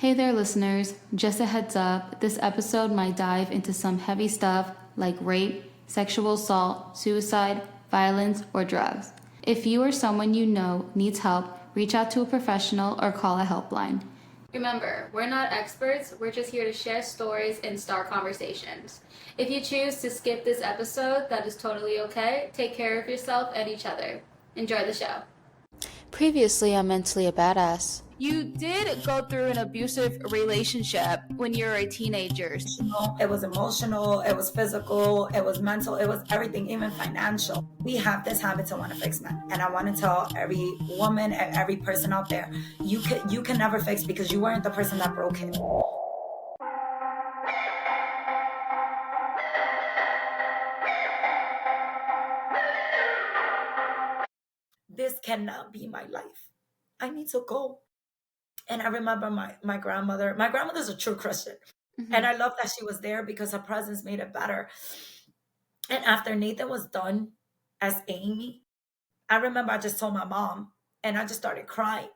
Hey there, listeners. Just a heads up, this episode might dive into some heavy stuff like rape, sexual assault, suicide, violence, or drugs. If you or someone you know needs help, reach out to a professional or call a helpline. Remember, we're not experts, we're just here to share stories and start conversations. If you choose to skip this episode, that is totally okay. Take care of yourself and each other. Enjoy the show. Previously on Mentally a Badass. You did go through an abusive relationship when you were a teenager. It was emotional, it was physical, it was mental, it was everything, even financial. We have this habit to want to fix men. And I want to tell every woman and every person out there, you can never fix because you weren't the person that broke him. This cannot be my life. I need to go. And I remember my grandmother. My grandmother's a true Christian. Mm-hmm. And I love that she was there because her presence made it better. And after Nathan was done as Amy, I remember I just told my mom and I just started crying.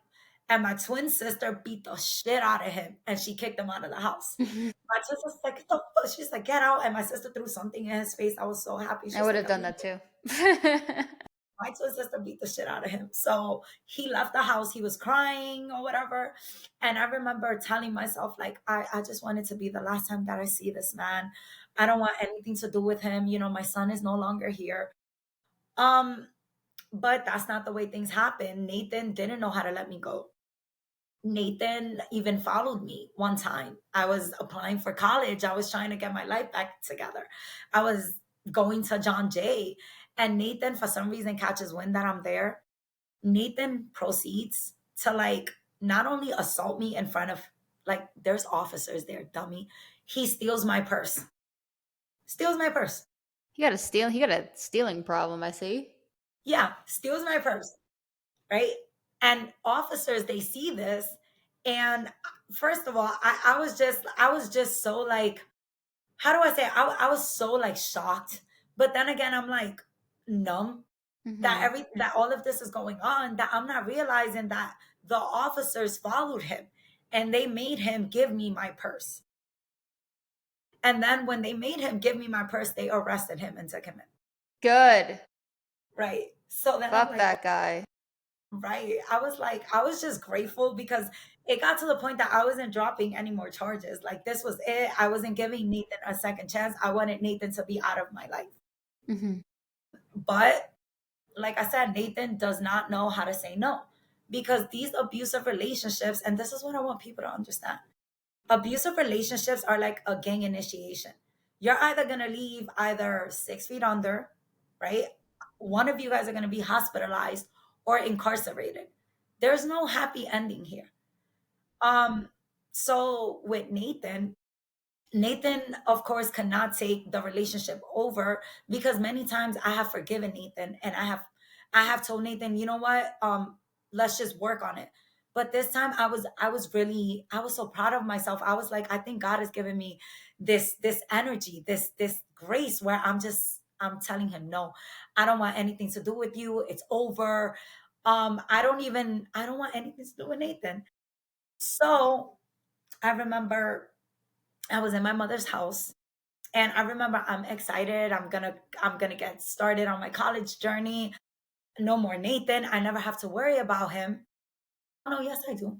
And my twin sister beat the shit out of him and she kicked him out of the house. Mm-hmm. My sister's like, what the fuck? She's like, get out. And my sister threw something in his face. I was so happy. I would have done that too. My twin sister beat the shit out of him. So he left the house. He was crying or whatever. And I remember telling myself, like, I just want it to be the last time that I see this man. I don't want anything to do with him. You know, my son is no longer here. But that's not the way things happen. Nathan didn't know how to let me go. Nathan even followed me one time. I was applying for college. I was trying to get my life back together. I was going to John Jay. And Nathan, for some reason, catches wind that I'm there. Nathan proceeds to, like, not only assault me in front of, like, there's officers there, dummy. He steals my purse. Steals my purse. He got a stealing problem, I see. Yeah, steals my purse, right? And officers, they see this. And first of all, I was just so, like, how do I say it? I was so, like, shocked. But then again, I'm like numb. Mm-hmm. That all of this is going on, that I'm not realizing that the officers followed him and they made him give me my purse. And then when they made him give me my purse, they arrested him and took him in. Good. Right. So then fuck that guy. Right. I was just grateful because it got to the point that I wasn't dropping any more charges. Like, this was it. I wasn't giving Nathan a second chance. I wanted Nathan to be out of my life. Mm-hmm. But like I said, Nathan does not know how to say no, because these abusive relationships, and this is what I want people to understand. Abusive relationships are like a gang initiation. You're either going to leave either 6 feet under, right? One of you guys are going to be hospitalized or incarcerated. There's no happy ending here. So with Nathan, of course, cannot take the relationship over, because many times I have forgiven Nathan and I have told Nathan, you know what? Let's just work on it. But this time I was so proud of myself. I was like, I think God has given me this energy, this grace where I'm telling him, no, I don't want anything to do with you. It's over. I don't want anything to do with Nathan. So I remember I was in my mother's house, and I remember I'm excited. I'm gonna get started on my college journey. No more Nathan. I never have to worry about him. No, yes, I do.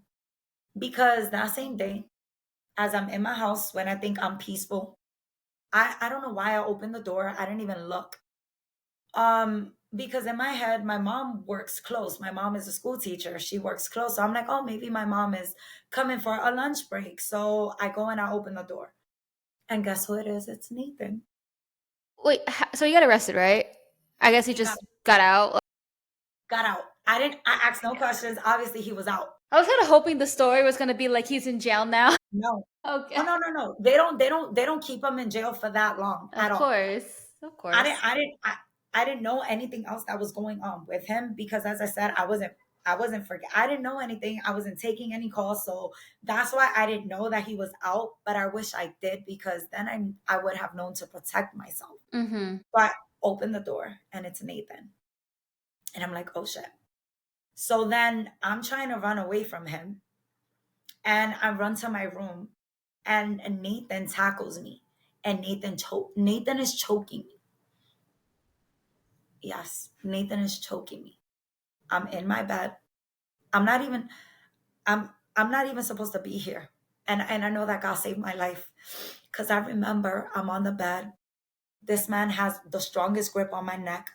Because that same day, as I'm in my house, when I think I'm peaceful, I don't know why I opened the door. I didn't even look. Because in my head, my mom works close. My mom is a school teacher. She works close. So I'm like, oh, maybe my mom is coming for a lunch break. So I go and I open the door. And guess who it is? It's Nathan. Wait, so you got arrested, right? I guess he just got out. Got out. I asked no questions. Obviously, he was out. I was kind of hoping the story was going to be like he's in jail now. No. Okay. Oh, no. They don't keep him in jail for that long at all. Of course. I didn't know anything else that was going on with him, because, as I said, I wasn't forget. I didn't know anything. I wasn't taking any calls, so that's why I didn't know that he was out. But I wish I did, because then I would have known to protect myself. Mm-hmm. But open the door and it's Nathan, and I'm like, oh shit. So then I'm trying to run away from him, And I run to my room, and Nathan tackles me, and Nathan is choking me. Yes, Nathan is choking me. I'm in my bed. I'm not even I'm not even supposed to be here. And I know that God saved my life, cuz I remember I'm on the bed. This man has the strongest grip on my neck.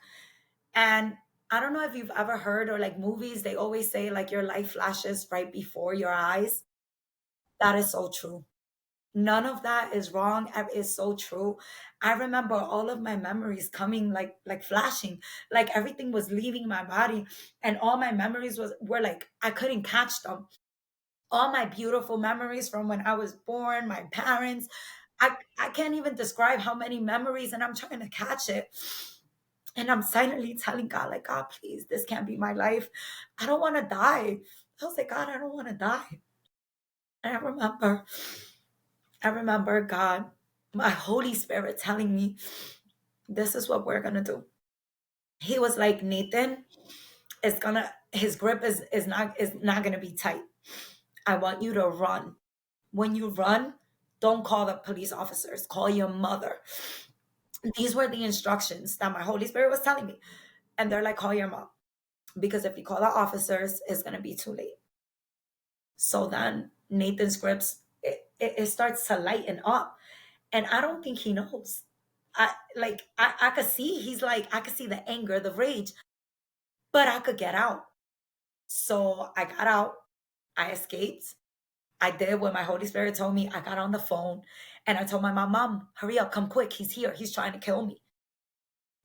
And I don't know if you've ever heard, or like movies, they always say like your life flashes right before your eyes. That is so true. None of that is wrong. It's so true. I remember all of my memories coming like flashing, like everything was leaving my body, and all my memories were like I couldn't catch them. All my beautiful memories from when I was born, my parents. I can't even describe how many memories, and I'm trying to catch it. And I'm silently telling God, like, God, please, this can't be my life. I don't want to die. I was like, God, I don't want to die. And I remember God, my Holy Spirit telling me, this is what we're gonna do. He was like, Nathan, his grip is not gonna be tight. I want you to run. When you run, don't call the police officers, call your mother. These were the instructions that my Holy Spirit was telling me. And they're like, call your mom. Because if you call the officers, it's gonna be too late. So then Nathan's grips, it starts to lighten up. And I don't think he knows. I could see he's like, I could see the anger, the rage, but I could get out. So I got out, I escaped. I did what my Holy Spirit told me. I got on the phone and I told my mom, hurry up, come quick. He's here. He's trying to kill me.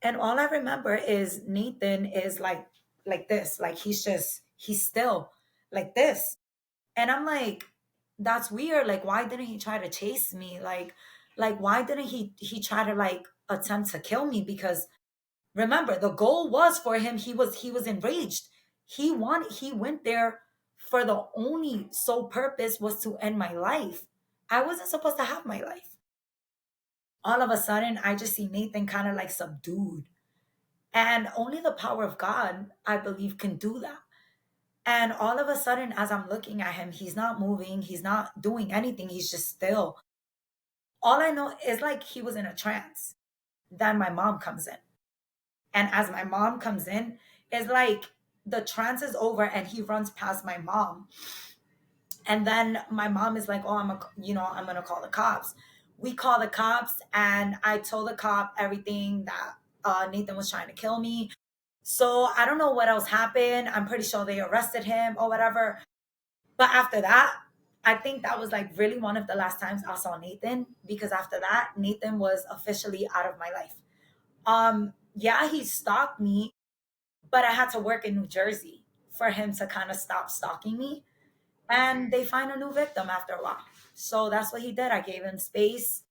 And all I remember is Nathan is like this. Like he's still like this. And I'm like, that's weird. Like, why didn't he try to chase me? Like why didn't he try to like attempt to kill me? Because remember, the goal was for him, he was enraged. He went there for the only sole purpose was to end my life. I wasn't supposed to have my life. All of a sudden, I just see Nathan kind of like subdued. And only the power of God, I believe, can do that. And all of a sudden, as I'm looking at him, he's not moving, he's not doing anything, he's just still. All I know is like he was in a trance. Then my mom comes in. And as my mom comes in, it's like the trance is over and he runs past my mom. And then my mom is like, oh, I'm gonna call the cops. We call the cops, and I told the cop everything that Nathan was trying to kill me. So I don't know what else happened. I'm pretty sure they arrested him or whatever. But after that, I think that was like really one of the last times I saw Nathan, because after that, Nathan was officially out of my life. Yeah, he stalked me, but I had to work in New Jersey for him to kind of stop stalking me. And they find a new victim after a while. So that's what he did. I gave him space.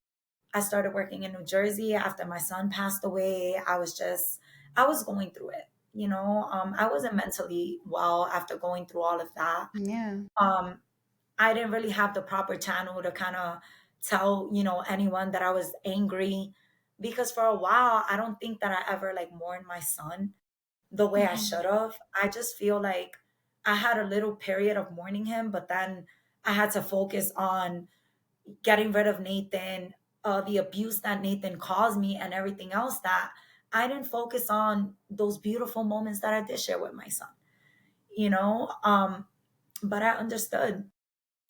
I started working in New Jersey after my son passed away. I was going through it. I wasn't mentally well after going through all of that. Yeah. Um, I didn't really have the proper channel to kind of tell, anyone that I was angry, because for a while, I don't think that I ever like mourned my son the way I Mhm. should have. I just feel like I had a little period of mourning him, but then I had to focus on getting rid of Nathan, the abuse that Nathan caused me, and everything else that I didn't focus on those beautiful moments that I did share with my son, you know? But I understood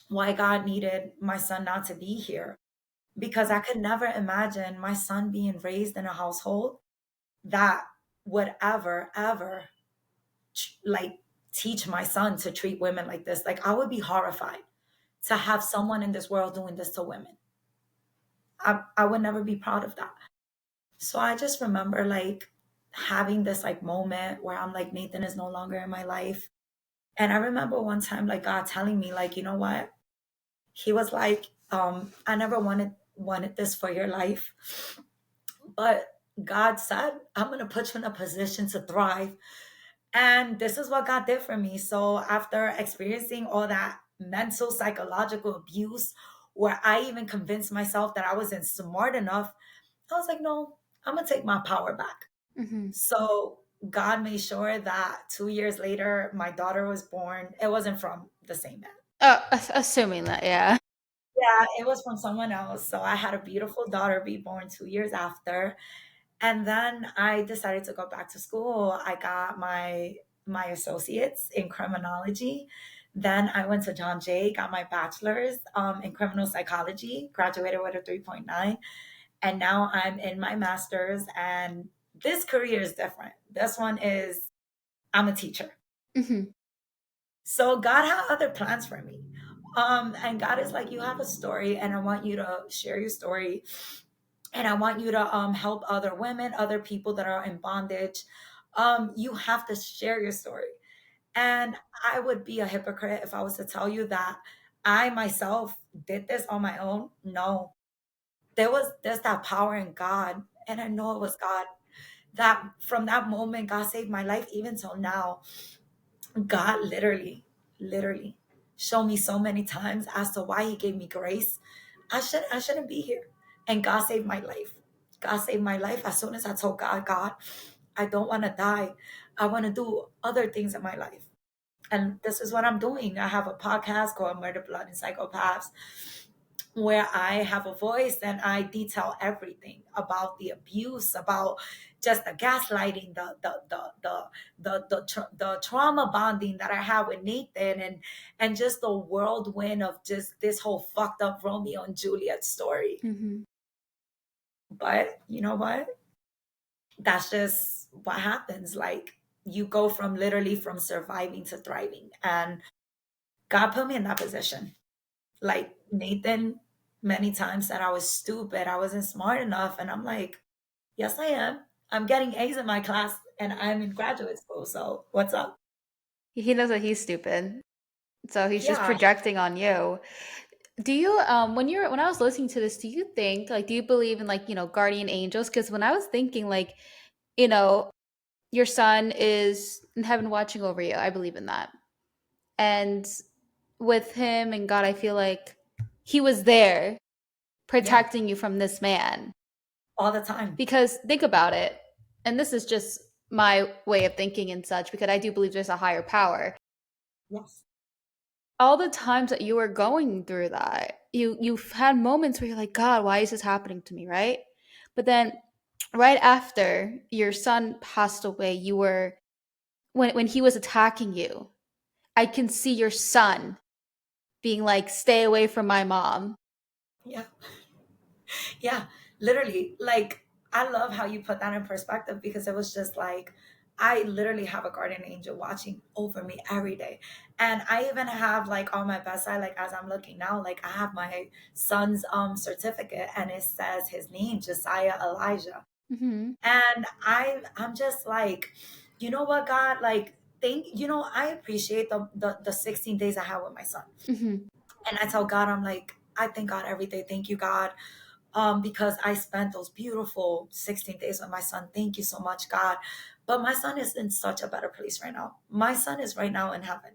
why God needed my son not to be here, because I could never imagine my son being raised in a household that would ever like teach my son to treat women like this. Like, I would be horrified to have someone in this world doing this to women. I would never be proud of that. So I just remember like having this like moment where I'm like, Nathan is no longer in my life. And I remember one time like God telling me, like, you know what? He was like, I never wanted this for your life. But God said, I'm gonna put you in a position to thrive. And this is what God did for me. So after experiencing all that mental, psychological abuse, where I even convinced myself that I wasn't smart enough, I was like, no, I'm gonna take my power back. Mhm. So God made sure that 2 years later, my daughter was born. It wasn't from the same man. Assuming that, yeah. Yeah, it was from someone else. So I had a beautiful daughter be born 2 years after. And then I decided to go back to school. I got my associates in criminology. Then I went to John Jay, got my bachelor's in criminal psychology, graduated with a 3.9. And now I'm in my master's. And this career is different. This one is, I'm a teacher. Hmm. So God had other plans for me. And God is like, you have a story, and I want you to share your story. And I want you to help other women, other people that are in bondage. You have to share your story. And I would be a hypocrite if I was to tell you that I myself did this on my own. No, there's that power in God, and I know it was God. That from that moment, God saved my life. Even till now, God literally showed me so many times as to why He gave me grace. I shouldn't be here, and God saved my life. God saved my life as soon as I told God, God, I don't want to die. I want to do other things in my life. And this is what I'm doing. I have a podcast called Murder, Blood, and Psychopaths, where I have a voice and I detail everything about the abuse, about just the gaslighting, the trauma bonding that I have with Nathan, and just the whirlwind of just this whole fucked up Romeo and Juliet story. Hmm. But you know what? That's just what happens. Like, you go from literally from surviving to thriving, and God put me in that position. Like Nathan many times said I was stupid, I wasn't smart enough. And I'm like, yes, I am. I'm getting A's in my class and I'm in graduate school. So what's up? He knows that he's stupid, so he's just Yeah. projecting on you. Do you when I was listening to this, do you think, like, do you believe in, like, guardian angels? Because when I was thinking, like, you know your son is in heaven watching over you, I believe in that. And with him and God, I feel like he was there Yeah. protecting you from this man. All the time. Because think about it, and this is just my way of thinking and such, because I do believe there's a higher power. Yes. All the times that you were going through that, you've had moments where you're like, God, why is this happening to me, right? But then right after your son passed away, you were when he was attacking you, I can see your son being like, stay away from my mom. Yeah. Yeah. Literally. Like, I love how you put that in perspective, because it was just like, I literally have a guardian angel watching over me every day. And I even have, like, on my bedside, like as I'm looking now, like I have my son's certificate, and it says his name, Josiah Elijah. Hmm. And I'm just like, you know what, God, like, I appreciate the 16 days I have with my son. Hmm. And I tell God, I'm like, I thank God every day. Thank you, God. Because I spent those beautiful 16 days with my son. Thank you so much, God. But my son is in such a better place right now. My son is right now in heaven.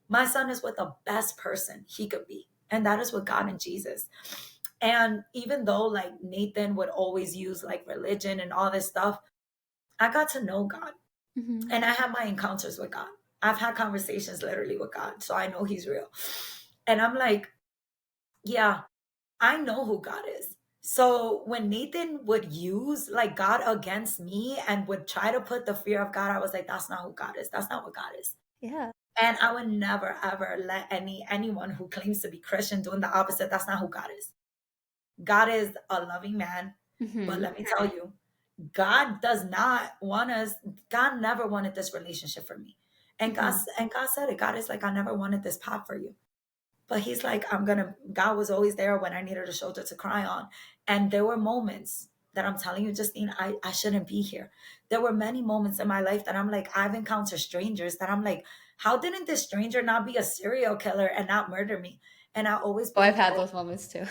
My son is with the best person he could be. And that is with God and Jesus. And even though, like, Nathan would always use like religion and all this stuff, I got to know God, Hmm. and I had my encounters with God. I've had conversations literally with God. So I know He's real. And I'm like, yeah, I know who God is. So when Nathan would use like God against me and would try to put the fear of God, I was like, that's not who God is. That's not what God is. Yeah. And I would never ever let anyone who claims to be Christian doing the opposite. That's not who God is. God is a loving man. But Hmm. let me tell you, God does not want us. God never wanted this relationship for me. Hmm. And God said it. God is like, I never wanted this path for you. But He's like, God was always there when I needed a shoulder to cry on. And there were moments that I'm telling you, Justine, I shouldn't be here. There were many moments in my life that I'm like, I've encountered strangers that I'm like, how didn't this stranger not be a serial killer and not murder me? And I always Oh, I've believe, had oh, those moments too.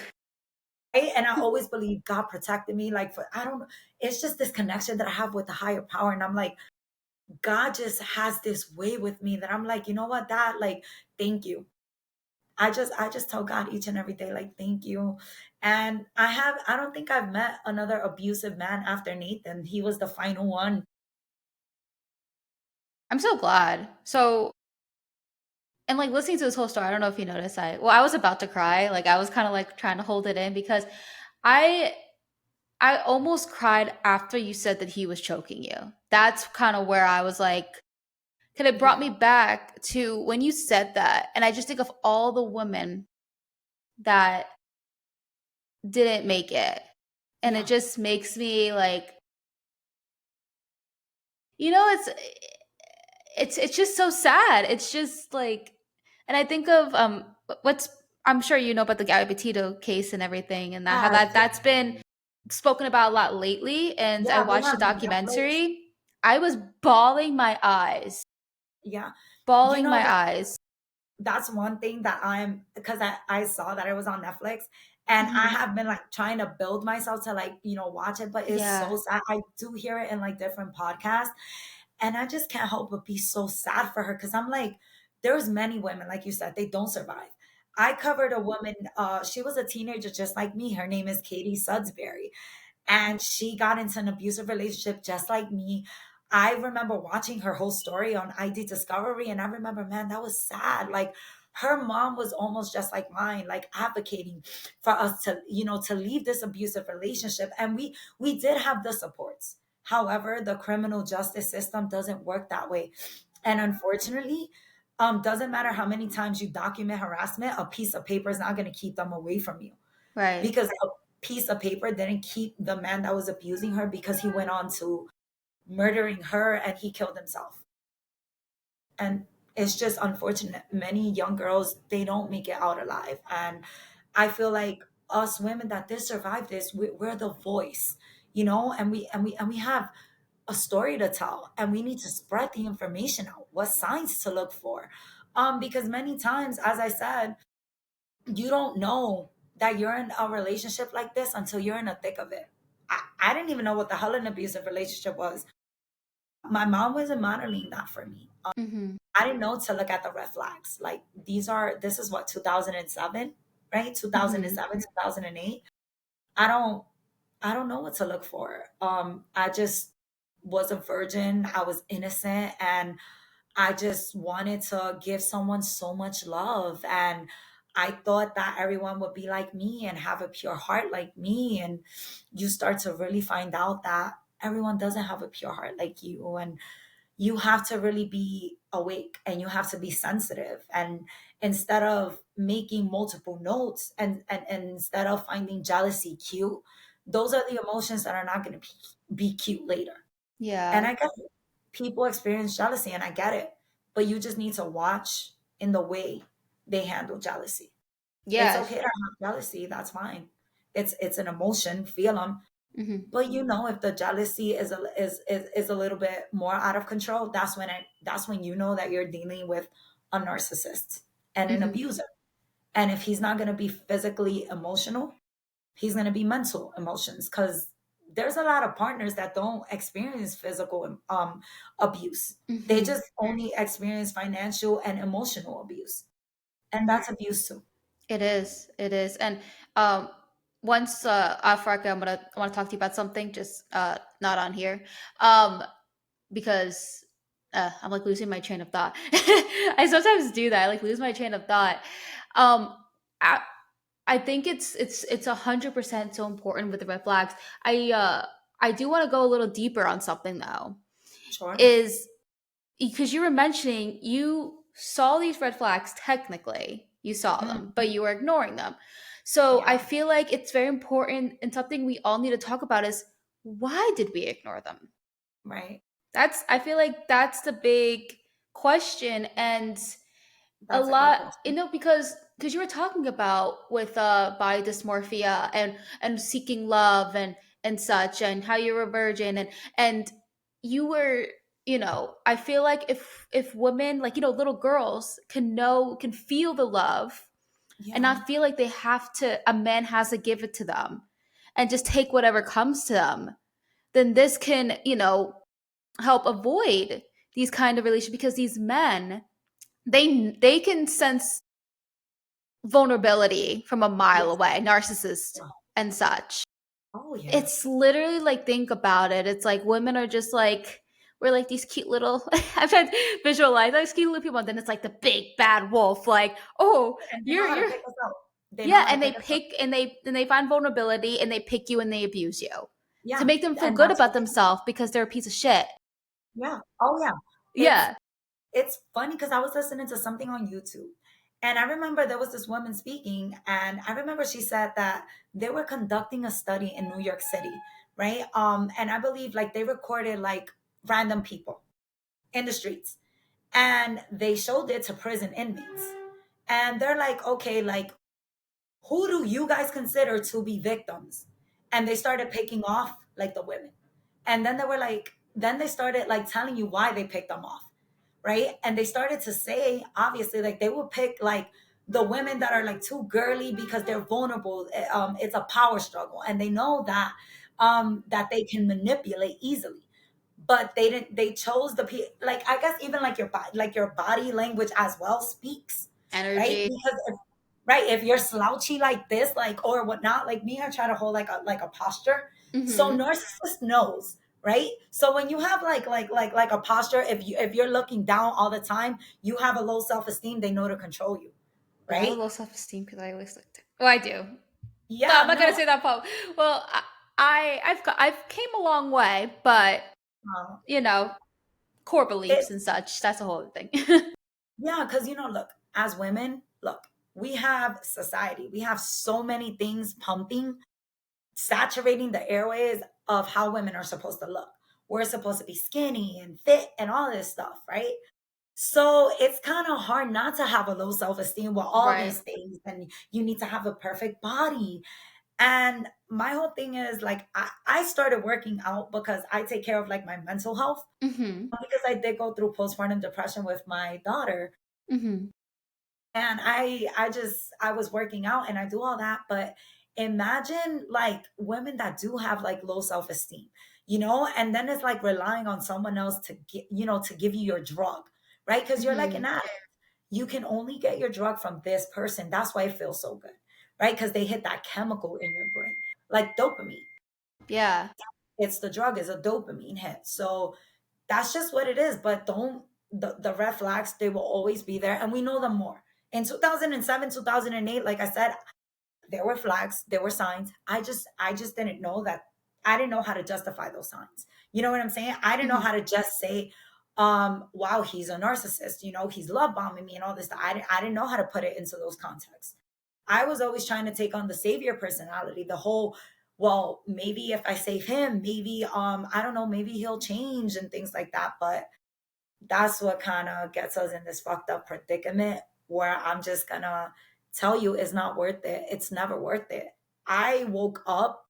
right? And I always believe God protected me. Like, I don't know. It's just this connection that I have with the higher power. And I'm like, God just has this way with me that I'm like, you know what, that, like, thank you. I just tell God each and every day, like, thank you. And I don't think I've met another abusive man after Nathan. He was the final one. I'm so glad. So, And like listening to this whole story, I don't know if you noticed, I was about to cry. Like I was kind of like trying to hold it in because I I almost cried after you said that he was choking you. That's kind of where I was like, because it brought me Yeah. back to when you said that. And I just think of all the women that didn't make it. And it Yeah. just makes me like, you know, it's just so sad. It's just like, and I think of what's I'm sure you know about the Gabby Petito case and everything, and that how Yes. that's been spoken about a lot lately. And I Yeah, they watched the have on Netflix. documentary. I was bawling my eyes, Yeah. You bawling know my that eyes. that's one thing that I'm because I saw that it was on Netflix and I Mhm. have been like trying to build myself to like, watch it, but it's Yeah, so sad. I do hear it in like different podcasts and I just can't help but be so sad for her because I'm like, there's many women, like you said, they don't survive. I covered a woman, she was a teenager just like me. Her name is Katie Sudsbury and she got into an abusive relationship just like me. I remember watching her whole story on ID Discovery, and I remember, man, that was sad. Like her mom was almost just like mine, like advocating for us to, to leave this abusive relationship. And we did have the supports. However, the criminal justice system doesn't work that way. And unfortunately, doesn't matter how many times you document harassment, a piece of paper is not going to keep them away from you right. because a piece of paper didn't keep the man that was abusing her because he went on to murdering her and he killed himself. And it's just unfortunate. Many young girls, they don't make it out alive. And I feel like us women that did survive this, we're the voice, and we have a story to tell and we need to spread the information out, what signs to look for. Because many times, as I said, you don't know that you're in a relationship like this until you're in the thick of it. I didn't even know what the hell an abusive relationship was. My mom wasn't modeling that for me. Mhm. I didn't know to look at the red flags. Like this is what, 2007, right? Mhm. 2007, 2008. I don't I don't know what to look for. I just was a virgin. I was innocent and I just wanted to give someone so much love. And I thought that everyone would be like me and have a pure heart like me. And you start to really find out that everyone doesn't have a pure heart like you. And you have to really be awake and you have to be sensitive. And instead of making multiple notes and instead of finding jealousy cute, those are the emotions that are not going to be cute later. And Yeah. I get it. People experience jealousy and I get it. But you just need to watch in the way they handle jealousy. It's Yes. okay to have jealousy, that's fine. It's an emotion, feel them. Mhm. But if the jealousy is a little bit more out of control, that's when you know that you're dealing with a narcissist and an Mhm. abuser. And if he's not going to be physically emotional, he's going to be mental emotions because there's a lot of partners that don't experience physical abuse. They Mhm. just only experience financial and emotional abuse, and that's abuse too. It is. It is. And um once after I want to talk to you about something just not on here. Um because I'm like losing my train of thought. I sometimes do that. I like lose my train of thought. Um, I, I think it's 100% so important with the red flags. I do want to go a little deeper on something though. Sure. Is because you were mentioning you saw these red flags technically, you saw Mhm. them, but you were ignoring them. So I Yeah. feel like it's very important and something we all need to talk about is why did we ignore them? Right. That's I feel like that's the big question. And a That's a good lot, question. because you were talking about with body dysmorphia and seeking love and such, and how you're a virgin, and you were, I feel like if women, like, little girls can feel the love and Yeah. not feel like a man has to give it to them and just take whatever comes to them, then this can, help avoid these kind of relationships, because these men, they can sense vulnerability from a mile Yes. away, narcissist Yeah. and such. Oh It's yes. literally like, think about it, it's like women are just like, we're like these cute little I'm trying to visualize these cute little people, and then it's like the big bad wolf, like, oh, And they know how to you're pick us out. They know yeah, how to and they pick us out. pick and they find vulnerability and they pick you and they abuse you to Yeah. make them feel And good that's about what they do. themselves because they're a piece of shit. Yeah. Oh yeah. It's Yeah. it's funny because I was listening to something on YouTube. And I remember there was this woman speaking, and I remember she said that they were conducting a study in New York City, right? And I believe like they recorded like random people in the streets, and they showed it to prison inmates. And they're like, okay, like who do you guys consider to be victims? And they started picking off like the women. And then they were like, then they started like telling you why they picked them off, right? And they started to say, obviously, like they would pick like the women that are like too girly because they're vulnerable. It's a power struggle, and they know that they can manipulate easily. But they didn't. They chose like I guess even like your body language as well speaks, right? Energy. Because right, if you're slouchy like this, like or whatnot, like me, I try to hold like a posture. So Mm-hmm. narcissist knows, right? So when you have like a posture, if you're looking down all the time, you have a low self-esteem, they know to control you, Well, I have a right? low self-esteem because I always looked. Well, I do, but I'm Yeah, not gonna no. say that part. Well, I've came a long way, but uh, you know, core beliefs it's and such. That's a whole other thing. yeah, because look, as women, look, we have society, we have so many things pumping, saturating the airways of how women are supposed to look. We're supposed to be skinny and fit and all this stuff, right? So it's kind of hard not to have a low self esteem with all Right. these things, and you need to have a perfect body. And my whole thing is like, I started working out because I take care of like my mental health Mm-hmm. because I did go through postpartum depression with my daughter. Mm-hmm. And I was working out and I do all that, but imagine like women that do have like low self-esteem, and then it's like relying on someone else to get, to give you your drug, right? Because you're like Mm-hmm. an addict. You can only get your drug from this person. That's why it feels so good, right? Because they hit that chemical in your brain, like dopamine. Yeah. It's the drug is a dopamine hit. So that's just what it is. But don't the red flags, they will always be there, and we know them more. In 2007, 2008, like I said, there were flags, there were signs. I just didn't know that. I didn't know how to justify those signs. You know what I'm saying? I didn't know Mm-hmm. how to just say, wow, he's a narcissist, he's love bombing me and all this stuff. I didn't know how to put it into those contexts. I was always trying to take on the savior personality, the whole, well, maybe if I save him, maybe I don't know, maybe he'll change and things like that. But that's what kind of gets us in this fucked up predicament where I'm just gonna tell you it's not worth it. It's never worth it. I woke up,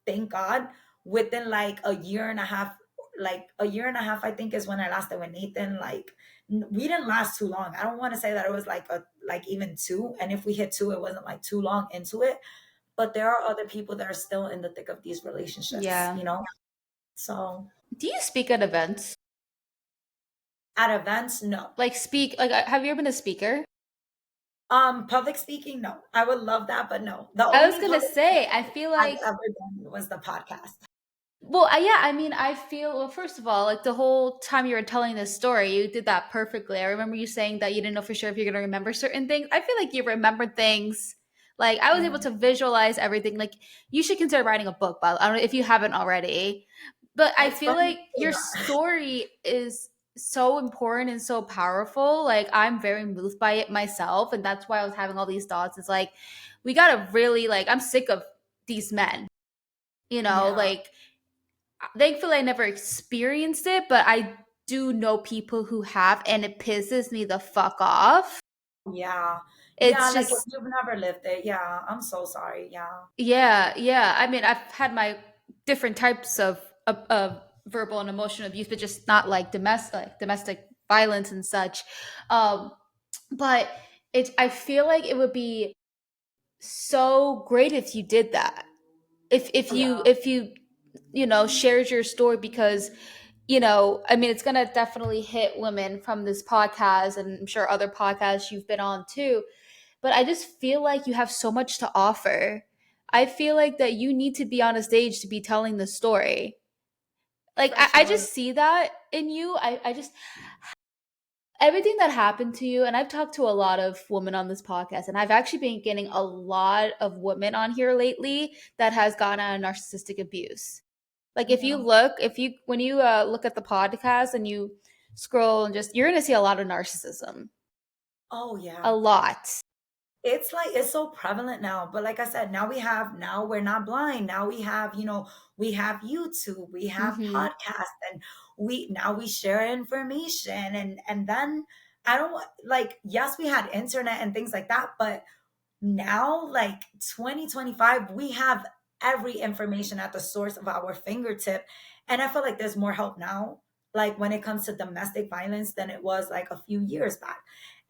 thank God, within like a year and a half. Like a year and a half, I think, is when I lasted with Nathan. Like we didn't last too long. I don't want to say that it was like even two. And if we hit two, it wasn't like too long into it. But there are other people that are still in the thick of these relationships, Yeah. So Do you speak at events? at events, no. Like speak like have you ever been a speaker? Public speaking, no. I would love that, but no. The I was only gonna public say, I speaking feel I've like ever done was the podcast. well, yeah, I mean, I feel, well, first of all, like the whole time you were telling this story, you did that perfectly. I remember you saying that you didn't know for sure if you're going to remember certain things. I feel like you remembered things. Like I was Yeah, able to visualize everything. Like you should consider writing a book, but I don't know if you haven't already. But I it's feel funny like you say your that. story is so important and so powerful. Like I'm very moved by it myself, and that's why I was having all these thoughts. It's like we got to really like I'm sick of these men. Yeah, Like thankfully I never experienced it, but I do know people who have, and it pisses me the fuck off. yeah, yeah. It's Like if just you've never lived it, yeah. I'm so sorry. Yeah, yeah. I mean, I've had my different types of verbal and emotional abuse, but just not like domestic violence and such. Um, but I feel like it would be so great if you did that. If you yeah, if you shared your story because I mean, it's going to definitely hit women from this podcast and I'm sure other podcasts you've been on too. But I just feel like you have so much to offer. I feel like that you need to be on a stage to be telling the story. Like For I sure. just see that in you. I just everything that happened to you, and I've talked to a lot of women on this podcast, and I've actually been getting a lot of women on here lately that has gone out of narcissistic abuse. Like if you Yeah. look, if you when you look at the podcast and you scroll and just you're gonna see a lot of narcissism. Oh A yeah. lot. It's like it's so prevalent now, but like I said, now we're not blind. Now we have, we have YouTube, we have Mm-hmm. podcasts, and we share information, and then I don't like, yes, we had internet and things like that, but now, like 2025, we have every information at the source of our fingertip. And I feel like there's more help now, like when it comes to domestic violence, than it was like a few years back.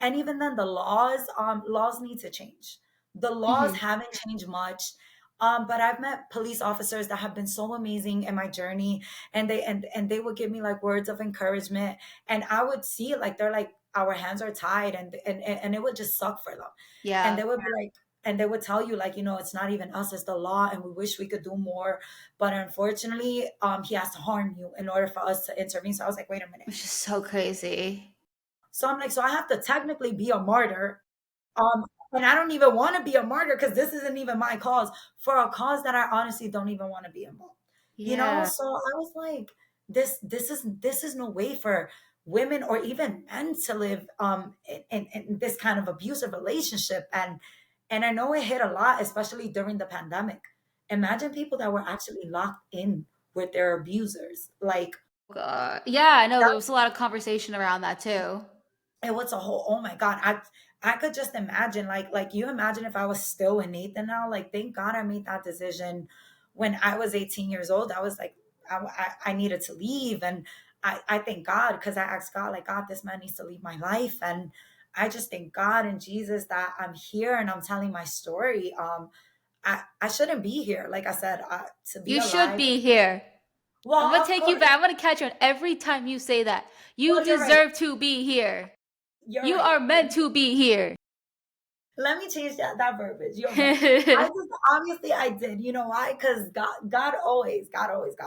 And even then, the laws need to change. The laws Mm-hmm. haven't changed much. But I've met police officers that have been so amazing in my journey, and they would give me like words of encouragement, and I would see it like they're like, our hands are tied, and it would just suck for them, and Yeah. they would be like, and they would tell you like, it's not even us, it's the law, and we wish we could do more, but unfortunately, he has to harm you in order for us to intervene. So I was like, wait a minute. Which is so crazy. So I'm like, so I have to technically be a martyr, um and I don't even want to be a martyr because this isn't even my cause, for a cause that I honestly don't even want to be involved. Yeah. So I was like, this is no way for women or even men to live in this kind of abusive relationship. And I know it hit a lot, especially during the pandemic. Imagine people that were actually locked in with their abusers. Like, God. Yeah, I know there that was a lot of conversation around that too. it was a whole, oh my God, I could just imagine, like you imagine if I was still with Nathan now. Like, thank God I made that decision when I was 18 years old. I was like, I needed to leave, and I thank God, because I asked God, like, God, this man needs to leave my life. And I just thank God and Jesus that I'm here and I'm telling my story. I shouldn't be here, like I said, to be You should alive. be here. I'm Well, gonna of take you course. back. I'm gonna catch you on every time you say that. You Well, you're right. deserve to be here. You're You right. are meant to be here. Let me change that verbiage. You're right. I just, obviously I did. You know why? Because God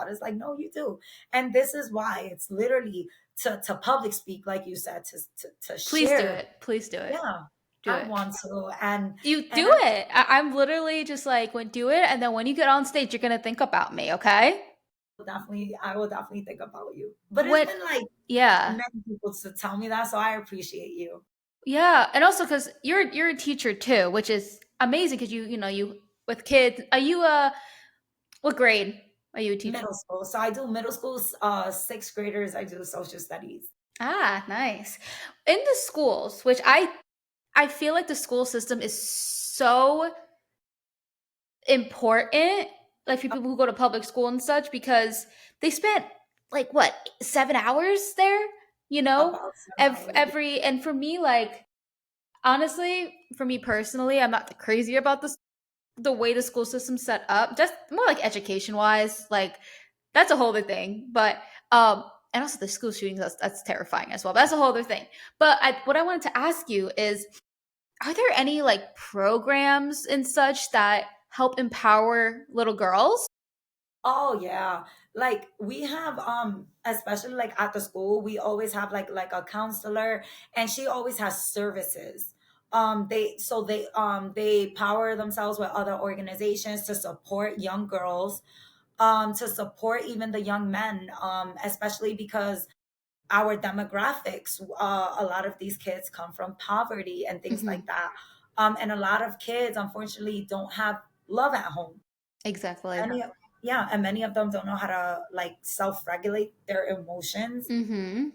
is like, no, you do. And this is why it's literally to public speak, like you said, to Please do share. it. Please do it. Yeah, Do I it. want to. And You and do it. I'm literally just like, when do it, and then when you get on stage, you're gonna think about me, okay? I will definitely think about you. But it's When, been like yeah, many people to tell me that, so I appreciate you. yeah, and also because you're a teacher too, which is amazing because you with kids. Are you what grade are you a teacher? Middle school. So I do middle school, sixth graders. I do social studies. Ah, nice. In the schools, which I feel like the school system is so important, like for people who go to public school and such, because they spent like what 7 hours there, About 7 hours. every and for me, like honestly, for me personally, I'm not crazy about this the way the school system's set up, just more like education wise, like that's a whole other thing. But and also the school shootings, that's terrifying as well. But that's a whole other thing. But what I wanted to ask you is, are there any like programs and such that help empower little girls? Oh yeah. Like we have, especially like at the school, we always have like a counselor, and she always has services. They power themselves with other organizations to support young girls, to support even the young men, especially because our demographics, a lot of these kids come from poverty and things Hmm. like that. And a lot of kids unfortunately don't have love at home. Exactly. Many, yeah, and many of them don't know how to like self-regulate their emotions. Hmm.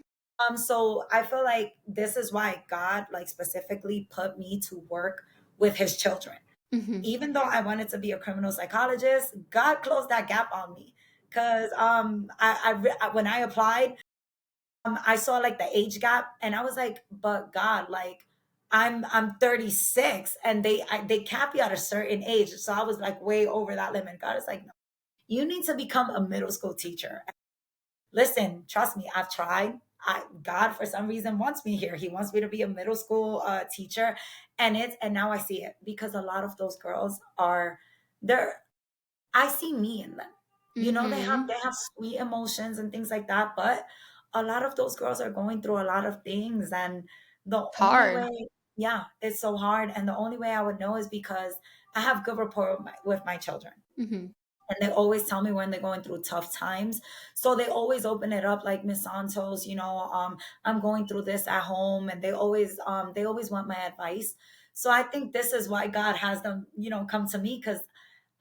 So I feel like this is why God like specifically put me to work with his children. Hmm. Even though I wanted to be a criminal psychologist, God closed that gap on me. Because when I applied, I saw like the age gap, and I was like, but God, like I'm 36, and they cap you at a certain age. So I was like way over that limit. God is like, no, you need to become a middle school teacher. Listen, trust me, I've tried. God for some reason wants me here. He wants me to be a middle school teacher, and now I see it, because a lot of those girls are there. I see me in them. You know, Mm-hmm. they have sweet emotions and things like that, but a lot of those girls are going through a lot of things, and the It's only hard. way, yeah, it's so hard, and the only way I would know is because I have good rapport with my children, Mm-hmm. and they always tell me when they're going through tough times. So they always open it up, like, Miss Santos, I'm going through this at home, and they always want my advice. So I think this is why God has them, come to me, because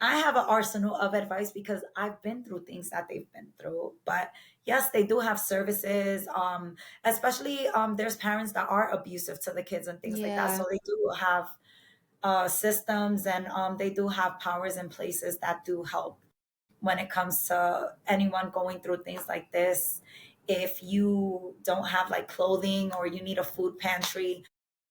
I have an arsenal of advice because I've been through things that they've been through. But yes, they do have services. Especially there's parents that are abusive to the kids and things like that. Yeah. So they do have systems, and they do have powers and places that do help when it comes to anyone going through things like this. If you don't have like clothing, or you need a food pantry,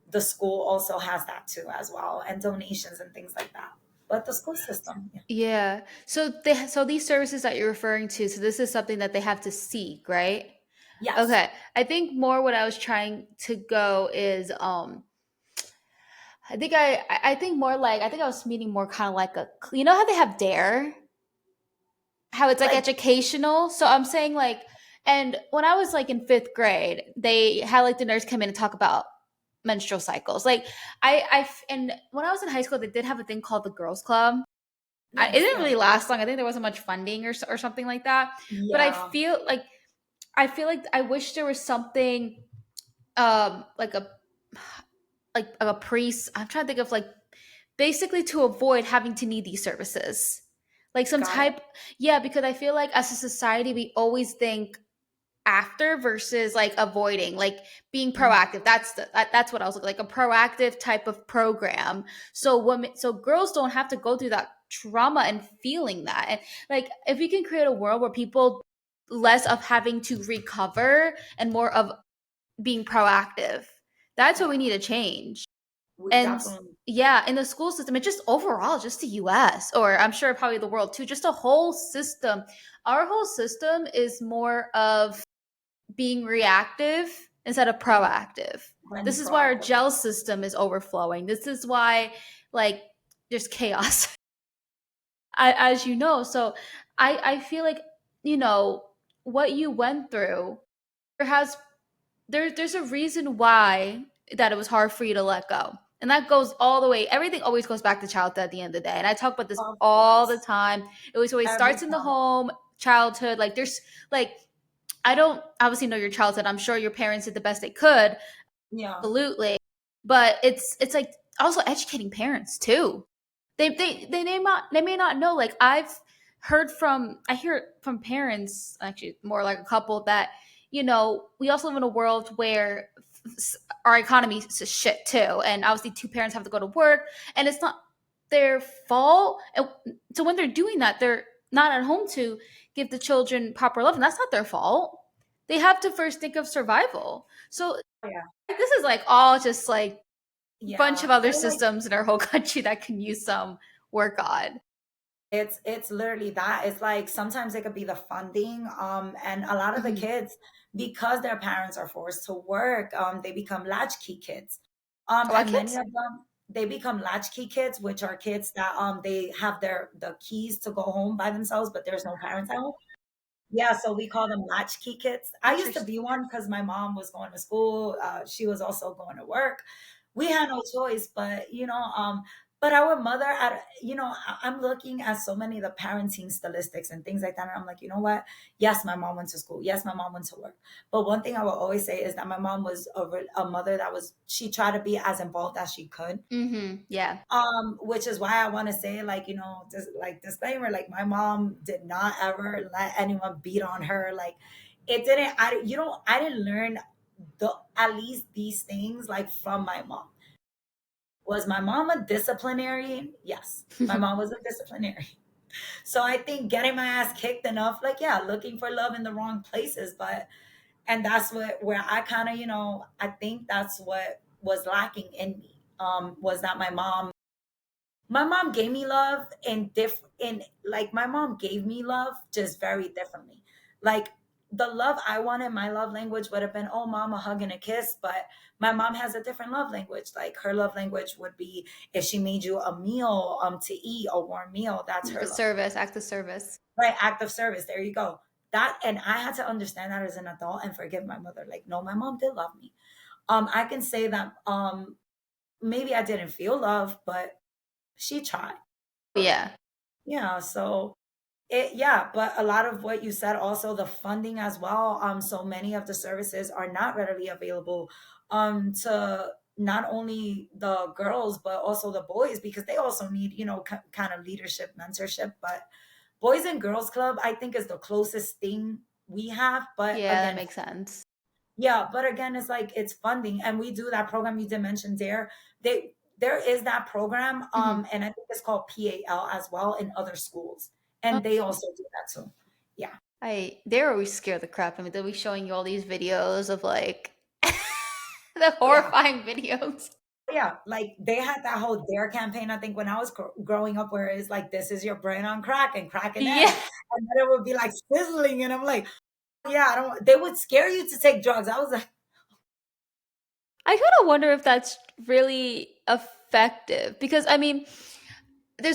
the school also has that too as well, and donations and things like that. But the school system, yeah. Yeah. So these services that you're referring to, so this is something that they have to seek, right? Yes. Okay. I think more what I was trying to go is I think more like I think I was meaning more kind of like a, you know how they have dare, how it's like Like, educational. So I'm saying like, and when I was like in fifth grade, they had like the nurse come in and talk about menstrual cycles. Like and when I was in high school, they did have a thing called the girls club. It nice, didn't yeah. really last long. I think there wasn't much funding or something like that. But Yeah. I feel like I wish there was something like a priest. I'm trying to think of like basically to avoid having to need these services. Like some Got it. type, yeah, because I feel like as a society we always think after versus like avoiding, like being Mhm. proactive. That's what I was looking like, a proactive type of program. So girls don't have to go through that trauma and feeling that. And like if we can create a world where people less of having to recover and more of being proactive, that's what we Yeah. need to change. We And definitely. yeah, in the school system, and just overall, just the US, or I'm sure probably the world too, just a whole system. Our whole system is more of being reactive instead of Yeah. proactive. When This is why our proactive. gel system is overflowing. This is why, like, there's chaos, as you know. So I feel like, you know, what you went through, there has there's a reason why that it was hard for you to let go. And that goes all the way. Everything always goes back to childhood at the end of the day. And I talk about this Of all the course. time. It always Every starts in the time. home, childhood. Like there's like I don't obviously know your childhood. I'm sure your parents did the best they could, Yeah. absolutely. But it's like also educating parents too. They may not know. Like I hear it from parents, actually more like a couple, that we also live in a world where our economy is shit too, and obviously two parents have to go to work, and it's not their fault. And so when they're doing that, they're not at home to give the children proper love, and that's not their fault. They have to first think of survival. So Yeah. this is like all just like bunch Yeah. of other Or like, systems in our whole country that can use some work on. it's literally that. It's like sometimes it could be the funding, and a lot of the Mhm. kids, because their parents are forced to work, they become latchkey kids. What And many kids? of them, they become latchkey kids, which are kids that they have the keys to go home by themselves, but there's no parents at home. Yeah, so we call them latchkey kids. I used to Interesting. be one because my mom was going to school. She was also going to work. We had no choice, but but our mother, I'm looking at so many of the parenting statistics and things like that, and I'm like, you know what? Yes, my mom went to school. Yes, my mom went to work. But one thing I will always say is that my mom was a mother that she tried to be as involved as she could, Yeah. which is why I want to say, like, like, disclaimer, like, my mom did not ever let anyone beat on her. Like, it didn't I you know I didn't learn the at least these things like from my mom. Was my mom a disciplinarian? Yes, my mom was a disciplinarian. So I think getting my ass kicked enough, like, yeah, looking for love in the wrong places, but and that's where I kind of, I think that's what was lacking in me, was that my mom gave me love in like, my mom gave me love just very differently. Like, the love I wanted, my love language would have been, oh, mom, a hug and a kiss. But my mom has a different love language. Like her love language would be if she made you a meal to eat, a warm meal. That's her The love. service, act of service. Right, act of service. There you go. That, and I had to understand that as an adult and forgive my mother. Like, no, my mom did love me. I can say that maybe I didn't feel love, but she tried. Yeah. Yeah, so but a lot of what you said, also the funding as well. So many of the services are not readily available to not only the girls but also the boys, because they also need, kind of leadership, mentorship. But Boys and Girls Club, I think, is the closest thing we have. But Yeah, that again, makes sense. yeah, but again, it's like it's funding, and we do that program you did mention there. There is that program, Mhm. and I think it's called PAL as well in other schools, Oh, and they also do that too. Yeah, they're always scared the crap. I mean, they'll be showing you all these videos of like the yeah, horrifying videos. yeah. Like they had that whole Dare campaign. I think when I was growing up, where it's like, "This is your brain on crack and crack an egg," Yeah. and then it would be like sizzling, and I'm like, "Yeah, I don't." They would scare you to take drugs. I was like, I kind of wonder if that's really effective because I mean, there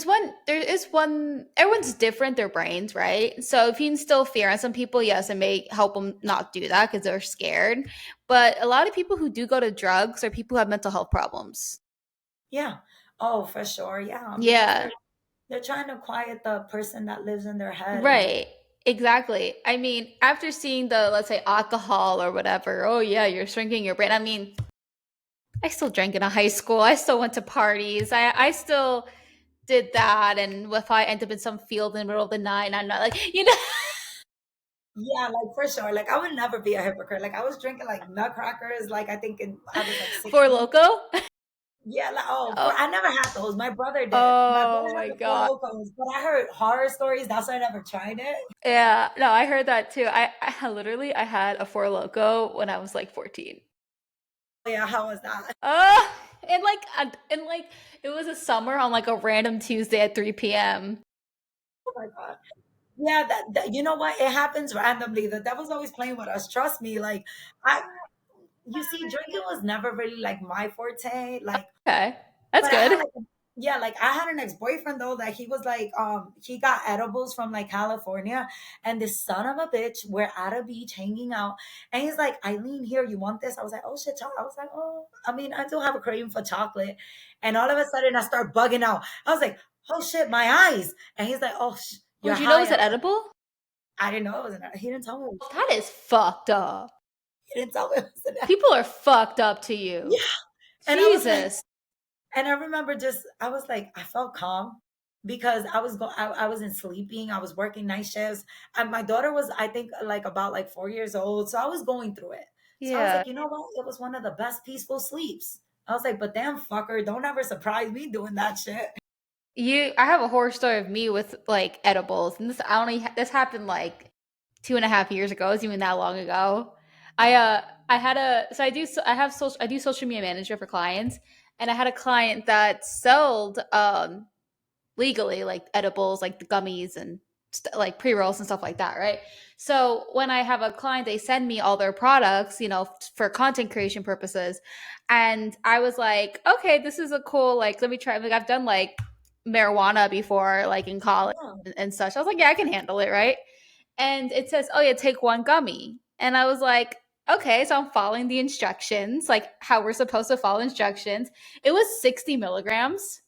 is one, everyone's different, their brains, right? So if you instill fear on some people, yes, it may help them not do that because they're scared. But a lot of people who do go to drugs are people who have mental health problems. "Yeah, oh, for sure, yeah," because Yeah, they're trying to quiet the person that lives in their head and just right. Exactly. I mean, after seeing the, let's say, alcohol or whatever, oh yeah, you're shrinking your brain. I mean, I still drank in a high school. I still went to parties. I still did that. And if I end up in some field in the middle of the night, I'm not like, yeah, like for sure. Like I would never be a hypocrite. Like I was drinking like nutcrackers. Like I think I was like for 16. loco. Yeah, like Oh, I never had those. My brother did. My oh brother had my the Four god. Locos, but I heard horror stories. That's why I never tried it. Yeah, no, I heard that too. Literally I had a four loco when I was like 14. Oh, yeah, how was that? And like it was a summer on like a random Tuesday at 3 p.m. Oh my god. Yeah, that you know what? It happens randomly. The devil's always playing with us. Trust me. Like I, you see, drinking was never really like my forte. Like Okay. That's but I had good. like yeah, like I had an ex-boyfriend though that he was like he got edibles from like California, and this son of a bitch, we're at a beach hanging out, and he's like, Eileen, here, you want this? I was like, oh shit, I was like, oh, I mean, I do have a craving for chocolate. And all of a sudden I start bugging out. I was like, oh shit, my eyes. And he's like, oh Oh, you're did you know it high. was an edible? I didn't know it was an he didn't tell me That is fucked up. he didn't tell me it was an People are fucked up to you. yeah. And I was like, Jesus. and I remember just I was like, I felt calm because I wasn't sleeping. I was working night shifts. And my daughter was, I think, like about like 4 years old. So I was going through it. So I was Yeah. like, you know what? It was one of the best peaceful sleeps. I was like, but damn fucker, don't ever surprise me doing that shit. I have a horror story of me with like edibles, and this happened like 2.5 years ago. It wasn't even that long ago. I had a so I do so I have social I do social media manager for clients, and I had a client that sold legally like edibles, like the gummies and like pre rolls and stuff like that, right? So when I have a client, they send me all their products, for content creation purposes, and I was like, okay, this is a cool, like, let me try. Like I've done like marijuana before, like in college Yeah. and such. I was like, yeah, I can handle it, right? And it says, oh yeah, take one gummy, and I was like, okay, so I'm following the instructions, like how we're supposed to follow instructions. It was 60 milligrams,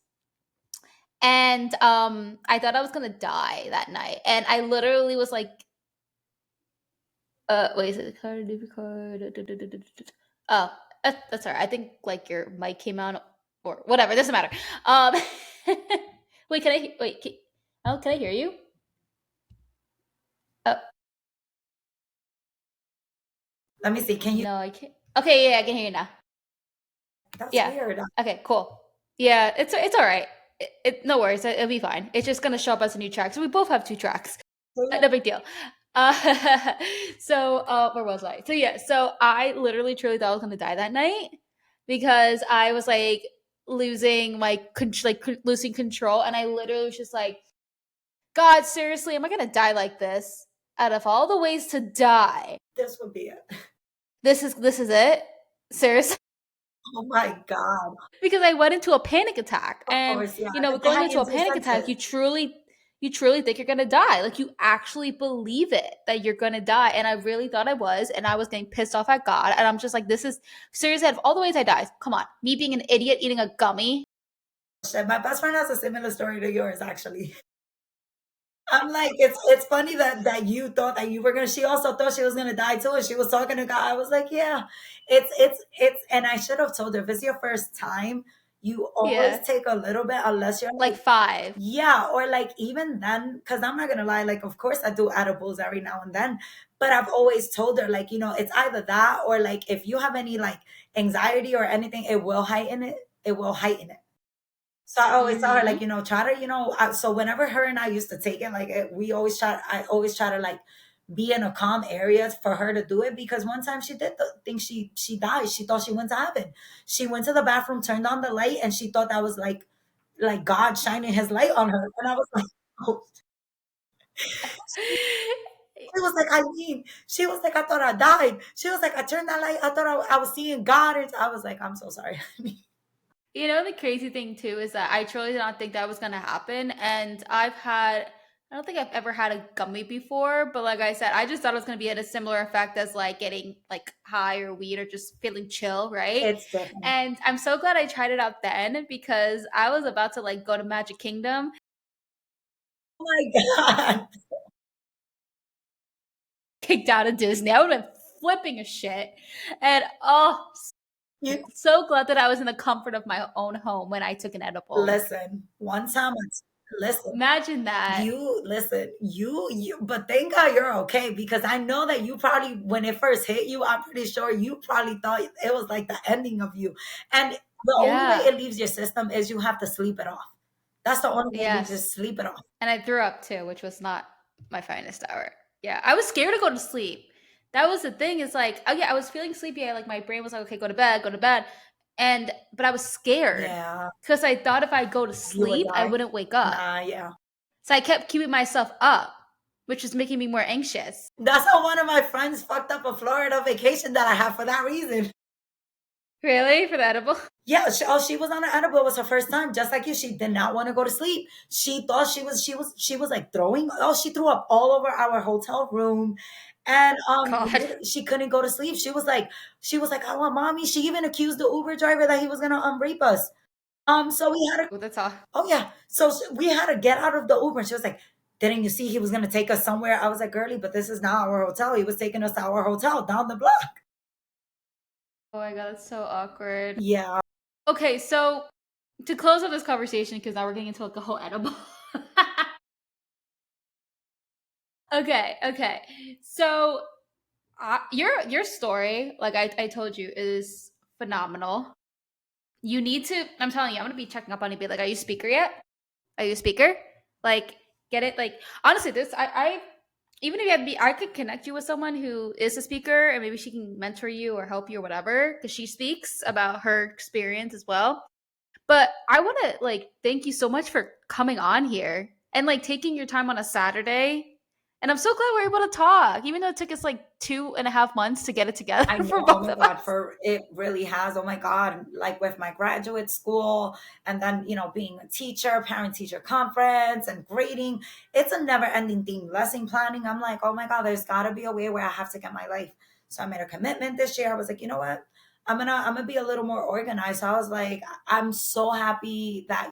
and I thought I was gonna die that night, and I literally was like, wait, is it the card, different card? Oh, that's all right. I think like your mic came out or whatever. Doesn't matter. Um, wait, can I hear you? Oh, Let me see. Can you? no, I can't. Okay, yeah, I can hear you now. That's Yeah. weird. Okay, cool. Yeah, it's all right. No worries. It'll be fine. It's just gonna show up as a new track. So we both have two tracks. No big deal. Uh, where was I? So yeah, so I literally truly thought I was gonna die that night because I was like losing losing control, and I literally was just like, God, seriously, am I gonna die like this? out of all the ways to die, this would be it. this is it? Seriously? Oh my God. Because I went into a panic attack. Of And, course, yeah. you know, Because they going had into you a too panic attack, sensitive. you truly think you're gonna die. Like you actually believe it that you're gonna die. And I really thought I was, and I was getting pissed off at God. And I'm just like, this is seriously out of all the ways I die. Come on, me being an idiot eating a gummy. My best friend has a similar story to yours, actually. I'm like, it's funny that you thought that you were gonna. She also thought she was gonna die too, and she was talking to God. I was like, yeah, it's. And I should have told her if it's your first time, you always Yeah. take a little bit, unless you're Like like, 5. yeah, or like even then, because I'm not gonna lie, like of course I do edibles every now and then, but I've always told her like, it's either that or like if you have any like anxiety or anything, it will heighten it. It will heighten it. So I always tell her, like, Mm-hmm. try to, so whenever her and I used to take it, like, I always try to, like, be in a calm area for her to do it because one time she did think she died. She thought she went to heaven. She went to the bathroom, turned on the light, and she thought that was like God shining his light on her. And I was like, oh. She was like, Eileen. She was like, I thought I died. She was like, I turned that light. I thought I was seeing God. And I was like, I'm so sorry. You know, the crazy thing too is that I truly did not think that was going to happen. And I don't think I've ever had a gummy before, but like I said, I just thought it was going to be at a similar effect as like getting like high or weed or just feeling chill, right? It's different. And I'm so glad I tried it out then because I was about to like go to Magic Kingdom, Oh my God. kicked out of Disney. I would have been flipping a shit. And oh, You so glad that I was in the comfort of my own home when I took an edible. listen. One time, listen. Imagine that. You listen, but thank God you're okay because I know that you probably, when it first hit you, I'm pretty sure you probably thought it was like the ending of you. And the only way Yeah. it leaves your system is you have to sleep it off. That's the only way you Yes. just sleep it off. And I threw up too, which was not my finest hour. Yeah, I was scared to go to sleep. That was the thing. Is like, oh yeah, I was feeling sleepy. Like my brain was like, okay, go to bed, go to bed. And but I was scared Yeah, because I thought if I go to you would sleep, I die. wouldn't wake up. Nah, yeah. So I kept keeping myself up, which was making me more anxious. That's how one of my friends fucked up a Florida vacation that I had for that reason. Really? For the edible? Yeah, she was on an edible. It was her first time, just like you. She did not want to go to sleep. She thought she was like throwing. Oh, she threw up all over our hotel room, and God. she couldn't go to sleep. She was like, I want mommy. She even accused the Uber driver that he was gonna rape us. So we had to. Oh, that's all. Oh yeah, so we had to get out of the Uber. And she was like, didn't you see he was gonna take us somewhere? I was like, girlie, but this is not our hotel. He was taking us to our hotel down the block. Oh my god, that's so awkward. Yeah. Okay, so to close up this conversation, because now we're getting into like a whole edible. Okay. So your story, like I told you, is phenomenal. You need to. I'm telling you, I'm gonna be checking up on you. Be like, are you a speaker yet? Are you a speaker? Like, get it? Like, honestly, this I even if you had to be, I could connect you with someone who is a speaker, and maybe she can mentor you or help you or whatever, because she speaks about her experience as well. But I want to like thank you so much for coming on here and like taking your time on a Saturday. And I'm so glad we're able to talk, even though it took us like 2.5 months to get it I together for know. Oh both my of God, us. for it really has. Oh my God, like with my graduate school, and then being a teacher, parent teacher conference, and grading, it's a never ending thing. Lesson planning. I'm like, oh my God, there's got to be a way where I have to get my life. So I made a commitment this year. I was like, you know what? I'm gonna be a little more organized. So I was like, I'm so happy that